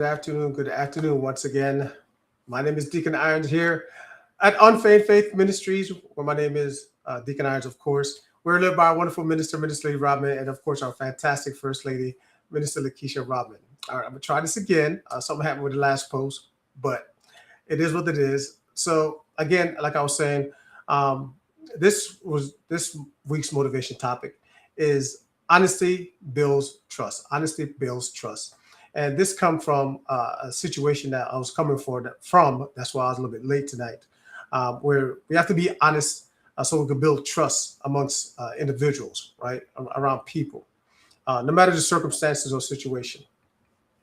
Good afternoon once again. My name is Deacon Irons here at Unfeigned Faith Ministries, where my name is Deacon Irons, of course. We're led by our wonderful minister, Minister Lady Rodman, and of course, our fantastic First Lady, Minister Lakeisha Rodman. All right, I'm going to try this again. Something happened with the last post, but it is what it is. So, again, like I was saying, um, this week's motivation topic is honesty builds trust. Honesty builds trust. And this come from a situation that I was coming from. That's why I was a little bit late tonight, where we have to be honest so we can build trust amongst individuals, right, around people, no matter the circumstances or situation.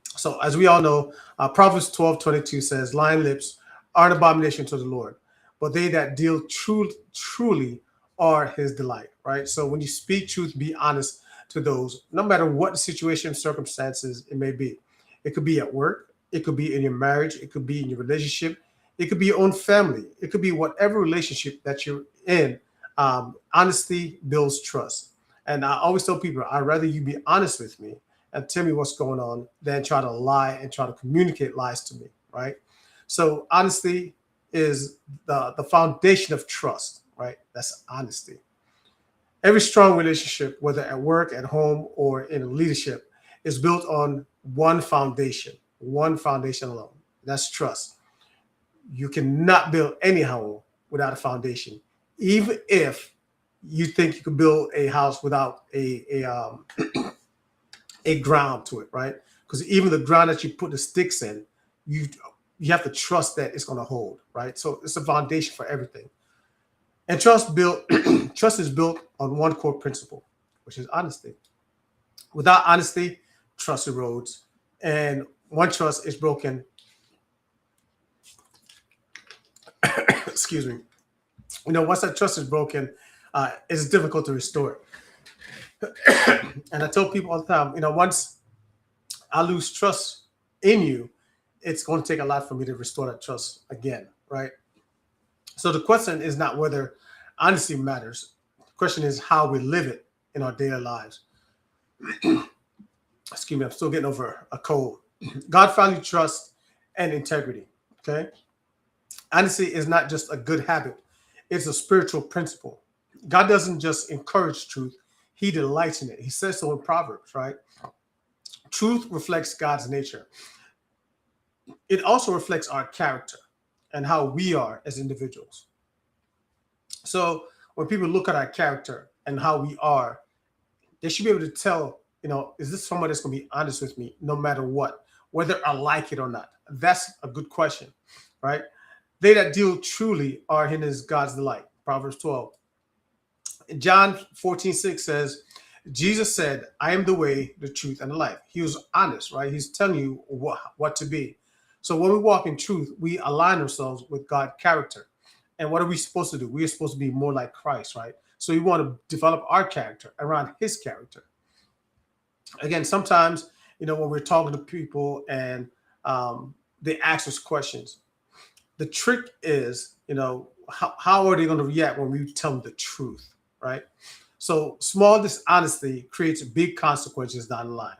So, as we all know, Proverbs 12:22 says, "Lying lips are an abomination to the Lord, but they that deal truly are his delight." Right. So, when you speak truth, be honest to those, no matter what the situation, circumstances it may be. It could be at work, it could be in your marriage, it could be in your relationship, it could be your own family, it could be whatever relationship that you're in. Honesty builds trust. And I always tell people, I'd rather you be honest with me and tell me what's going on than try to lie and try to communicate lies to me, right? So honesty is the foundation of trust, right? That's honesty. Every strong relationship, whether at work, at home, or in leadership, is built on one foundation alone. That's trust. You cannot build any home without a foundation, even if you think you can build a house without a ground to it, right? Because even the ground that you put the sticks in, you you have to trust that it's going to hold, right? So it's a foundation for everything. And trust is built on one core principle, which is honesty. Without honesty, trust erodes, and one trust is broken. Excuse me. Once that trust is broken, it's difficult to restore it. And I tell people all the time, once I lose trust in you, it's going to take a lot for me to restore that trust again, right? So the question is not whether honesty matters. The question is how we live it in our daily lives. Excuse me, I'm still getting over a cold. God values trust and integrity. Okay. Honesty is not just a good habit, it's a spiritual principle. God doesn't just encourage truth, he delights in it. He says so in Proverbs, right? Truth reflects God's nature. It also reflects our character and how we are as individuals. So when people look at our character and how we are, they should be able to tell, is this someone that's going to be honest with me no matter what, whether I like it or not? That's a good question, right? They that deal truly are in his God's delight. Proverbs 12. John 14:6 says, Jesus said, I am the way, the truth, and the life. He was honest, right? He's telling you what to be. So when we walk in truth, we align ourselves with God's character. And what are we supposed to do? We are supposed to be more like Christ, right? So we want to develop our character around his character. Again, sometimes, when we're talking to people and they ask us questions, the trick is, how are they going to react when we tell them the truth, right? So small dishonesty creates big consequences down the line.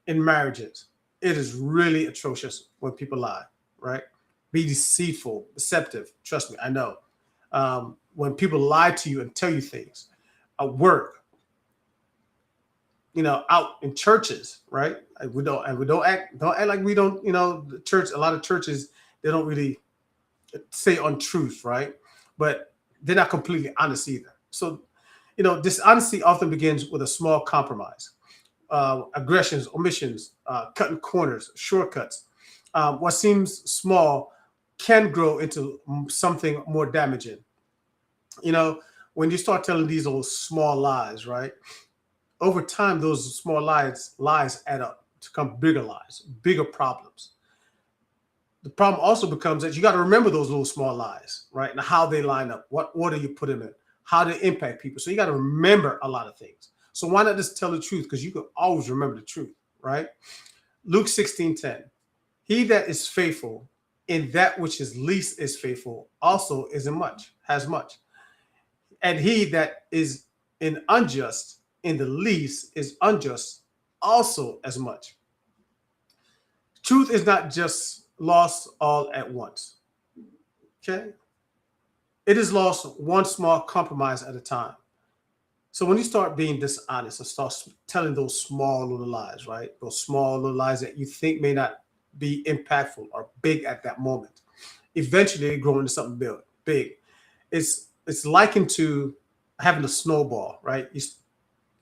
In marriages, it is really atrocious when people lie, right? Be deceitful, deceptive. Trust me, I know. When people lie to you and tell you things at work, out in churches, right? We don't act like we don't. The church. A lot of churches they don't really say untruth, right? But they're not completely honest either. So, dishonesty often begins with a small compromise, aggressions, omissions, cutting corners, shortcuts. What seems small can grow into something more damaging. You know, when you start telling these old small lies, right? Over time, those small lies add up to become bigger lies, bigger problems. The problem also becomes that you got to remember those little small lies, right? And how they line up, what order you put them in, how they impact people. So you got to remember a lot of things. So why not just tell the truth? Because you can always remember the truth, right? Luke 16:10. He that is faithful in that which is least is faithful also is in much, has much. And he that is in unjust in the least is unjust also as much. Truth is not just lost all at once. Okay. It is lost one small compromise at a time. So when you start being dishonest and start telling those small little lies, right? Those small little lies that you think may not be impactful or big at that moment, eventually they grow into something big. It's likened to having a snowball, right?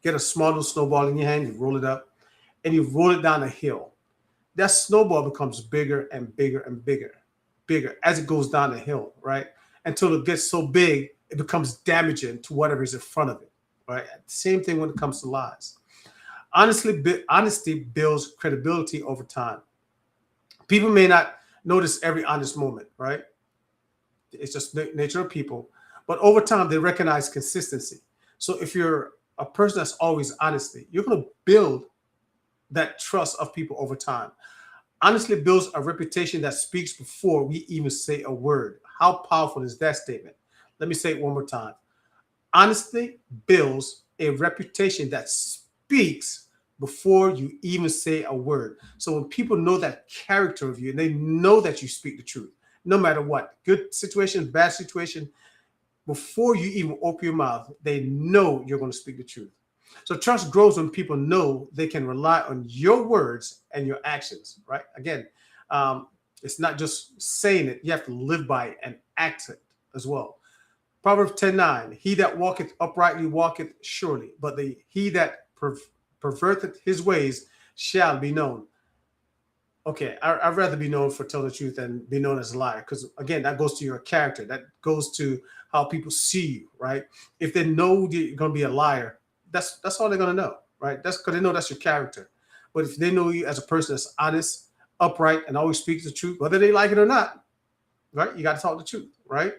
Get a small little snowball in your hand, you roll it up, and you roll it down a hill. That snowball becomes bigger and bigger and bigger as it goes down the hill, right? Until it gets so big, it becomes damaging to whatever is in front of it, right? Same thing when it comes to lies. Honesty builds credibility over time. People may not notice every honest moment, right? It's just the nature of people. But over time, they recognize consistency. So if you're a person that's always honesty, you're going to build that trust of people over time. Honestly builds a reputation that speaks before we even say a word. How powerful is that statement? Let me say it one more time. Honesty builds a reputation that speaks before you even say a word. So when people know that character of you and they know that you speak the truth, no matter what, good situation, bad situation, before you even open your mouth, they know you're going to speak the truth. So trust grows when people know they can rely on your words and your actions, right? Again, it's not just saying it, you have to live by it and act it as well. Proverbs 10:9, he that walketh uprightly walketh surely, but he that perverteth his ways shall be known. Okay, I'd rather be known for telling the truth than be known as a liar. Because again, that goes to your character. That goes to how people see you, right? If they know you're going to be a liar, that's all they're going to know, right? That's because they know that's your character. But if they know you as a person that's honest, upright, and always speaks the truth, whether they like it or not, right? You got to talk the truth, right?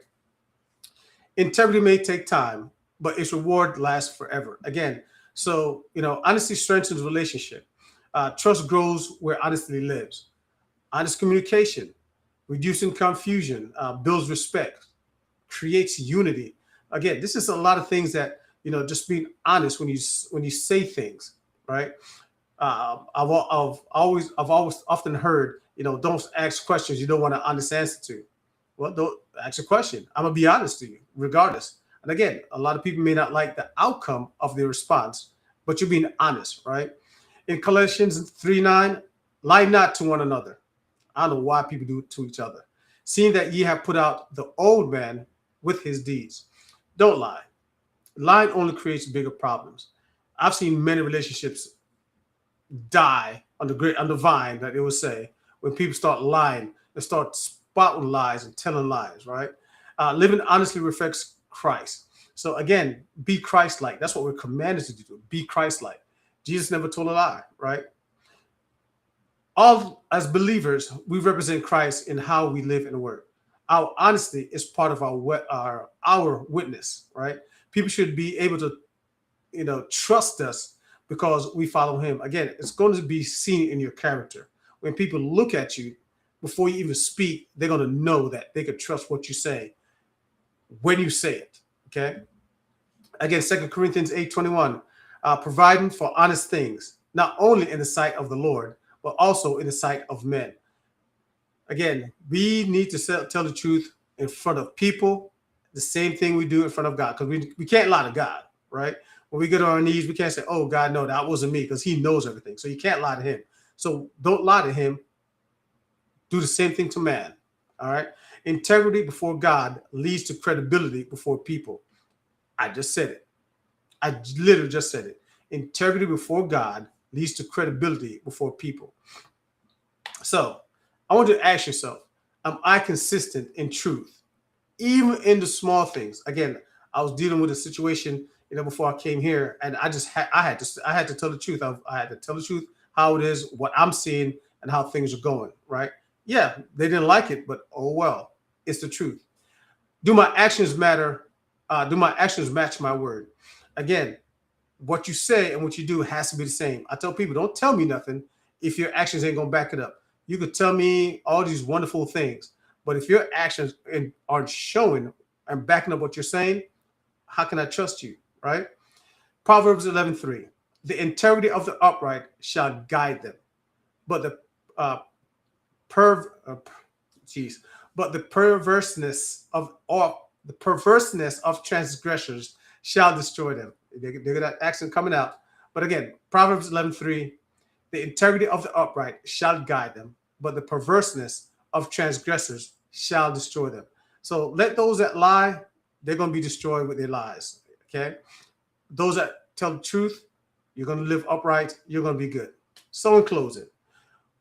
Integrity may take time, but its reward lasts forever. Again, so honesty strengthens relationship. Trust grows where honesty lives. Honest communication, reducing confusion, builds respect, creates unity. Again, this is a lot of things that just being honest when you say things, right? I've always often heard, don't ask questions you don't want an honest answer to. Well, don't ask a question. I'm gonna be honest to you, regardless. And again, a lot of people may not like the outcome of their response, but you're being honest, right? In Colossians 3:9, lie not to one another. I don't know why people do it to each other. Seeing that ye have put out the old man with his deeds. Don't lie. Lying only creates bigger problems. I've seen many relationships die on the vine, that they would say, when people start lying and start spouting lies and telling lies, right? Living honestly reflects Christ. So again, be Christ-like. That's what we're commanded to do. Be Christ-like. Jesus never told a lie, right? All as believers, we represent Christ in how we live and work. Our honesty is part of our witness, right? People should be able to, trust us because we follow Him. Again, it's going to be seen in your character. When people look at you before you even speak, they're going to know that they can trust what you say when you say it. Okay. Again, 2 Corinthians 8:21, providing for honest things, not only in the sight of the Lord, but also in the sight of men. Again, we need to tell the truth in front of people, the same thing we do in front of God, because we can't lie to God, right? When we get on our knees, we can't say, oh, God, no, that wasn't me, because He knows everything. So you can't lie to Him. So don't lie to Him. Do the same thing to man, all right? Integrity before God leads to credibility before people. I just said it. I literally just said it. Integrity before God leads to credibility before people. So I want you to ask yourself, am I consistent in truth, even in the small things? Again, I was dealing with a situation, before I came here, and I had to tell the truth. I had to tell the truth, how it is, what I'm seeing, and how things are going, right? Yeah, they didn't like it, but oh well, it's the truth. Do my actions matter? Do my actions match my word? Again, what you say and what you do has to be the same. I tell people, don't tell me nothing if your actions ain't gonna back it up. You could tell me all these wonderful things, but if your actions aren't showing and backing up what you're saying, how can I trust you, right? Proverbs 11:3, the integrity of the upright shall guide them, but the geez, but the perverseness of transgressors shall destroy them. They got that accent coming out. But again, Proverbs 11:3, the integrity of the upright shall guide them, but the perverseness of transgressors shall destroy them. So let those that lie, they're going to be destroyed with their lies. Okay. Those that tell the truth, you're going to live upright, you're going to be good. So in closing,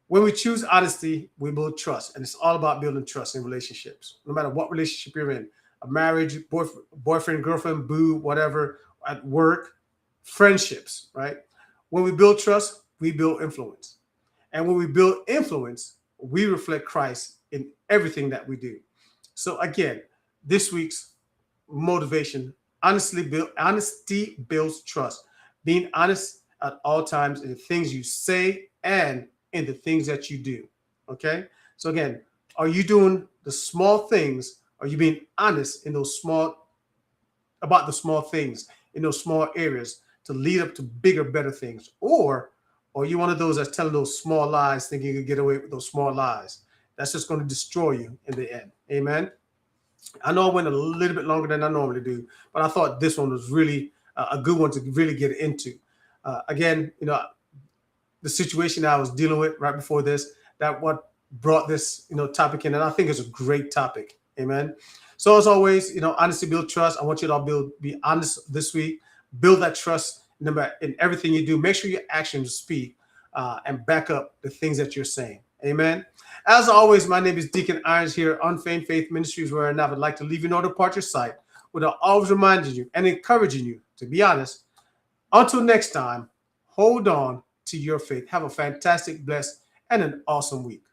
when we choose honesty, we build trust. And it's all about building trust in relationships. No matter what relationship you're in, a marriage, boyfriend, girlfriend, boo, whatever, at work, friendships, right? When we build trust, we build influence. And when we build influence, we reflect Christ in everything that we do. So again, this week's motivation, honesty builds trust. Being honest at all times in the things you say and in the things that you do. Okay? So again, are you doing the small things? Are you being honest in those about the small things in those small areas to lead up to bigger, better things? Or are you one of those that's telling those small lies, thinking you can get away with those small lies? That's just going to destroy you in the end. Amen. I know I went a little bit longer than I normally do, but I thought this one was really a good one to really get into. Again, the situation I was dealing with right before this, that what brought this, topic in, and I think it's a great topic. Amen. So as always, honesty build trust. I want you to all be honest this week. Build that trust in everything you do. Make sure your actions speak and back up the things that you're saying. Amen. As always, my name is Deacon Irons here on Unfeigned Faith Ministries, where I would like to leave you no departure sight without always reminding you and encouraging you to be honest. Until next time, hold on to your faith. Have a fantastic, blessed, and an awesome week.